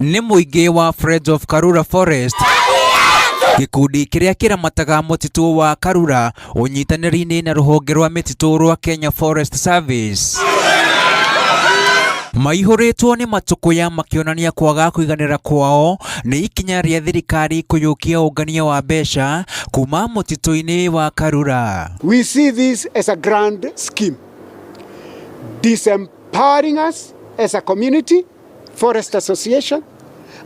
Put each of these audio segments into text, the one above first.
Nĩ mũingĩ wa Friends of Karura Forest, gĩkundi kĩrĩa kĩramataga mũtitũ wa Karura ũnyitanĩri-inĩ na rũhonge rwa mĩtitũ rwa Kenya Forest Service. Maihũrĩtwo nĩ matũkũya makĩonania kwaga kũiganĩra kwao nĩ ikinya rĩa thirikari kũiyũkia ũngania wa mbeca kuma mũtitũ-inĩ wa Karura. We see this as a grand scheme, disempowering us as a community, forest association,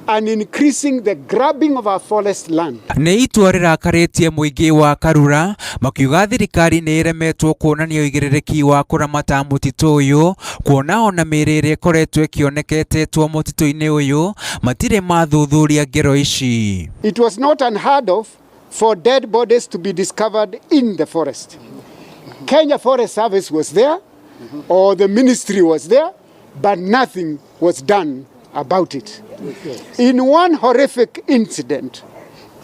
and increasing the grabbing of our forest land. Nĩ itua rĩrakarĩtie mũingĩ wa Karura makiuga thirikari nĩ ĩremetwo kuonania ũigĩrĩrĩki wa kũramata mũtitũ ũyũ, kuona ona mĩĩrĩ ĩrĩa ĩkoretwo ĩkĩoneketetwo mũtitũ-inĩ ũyũ matirĩ mathuthuria ngero ici. It was not unheard of for dead bodies to be discovered in the forest. Kenya Forest Service was there, or the ministry was there, but nothing was done about it. In one horrific incident,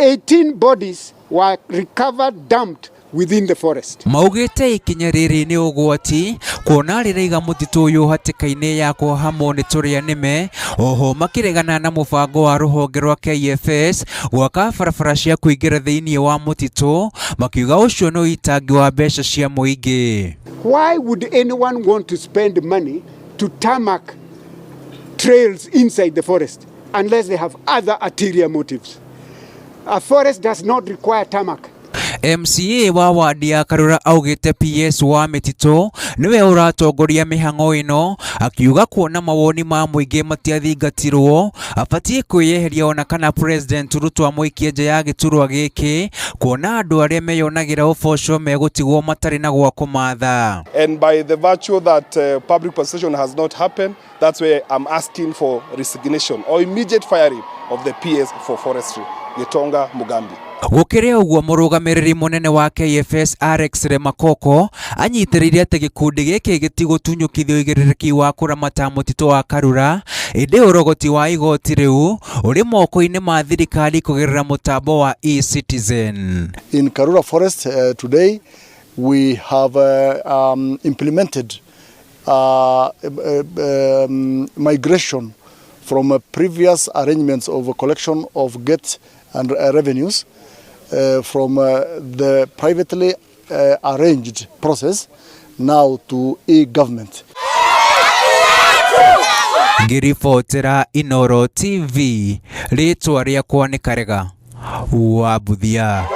18 bodies were recovered dumped within the forest. Maugĩte ikinya rĩrĩ nĩ ũgwati kuona rĩraiga mũtitũ ũyũ hatĩka-inĩ ya kũhamwo nĩ tũrĩa nĩme, oho makĩregana na mũbango wa rũhonge rwa KFS gwaka barabara cia kũingĩra thĩinĩ wa mũtitũ, makiuga ũcio nĩ ũitangi wa mbeca cia mũingĩ. Why would anyone want to spend money to tarmac trails inside the forest unless they have other ulterior motives? A forest does not require tarmac. MCA wa wadi ya Karura augĩte PS wa mĩtitũ nĩwe ũratongoria mĩhang'o ĩno, akiuga kuona mawoni ma mũingĩ matiathingatirwo abatie kwĩyeheria ona kana President Ruto amũikie nja ya gĩturwa gĩkĩ, kuona andũ arĩa meyonagĩra ũboco megũtigwo matarĩ na gwa kũmatha. And by the virtue that public possession has not happened, that's where I'm asking for resignation or immediate firing of the PS for forestry, Gitonga Mugambi. Gũkĩrĩ ũguo mũrũgamĩrĩri mũnene wa KFS Alex Remakoko anyitĩrĩire atĩ gĩkundi gĩkĩ gĩtigũtunyũkithio ũigĩrĩrĩki wa kũramata mũtitũ wa Karura, ĩndĩ ũrogoti wa igoti rĩu ũrĩ moko-inĩ ma thirikari kũgerera mũtambo wa e-Citizen. In Karura Forest today we have implemented migration from previous arrangements of collection of gate and revenues from the privately arranged process now to e-government. Ngiribotera Inooro TV, rĩtwa rĩakwa nĩ Karega wa Buthia.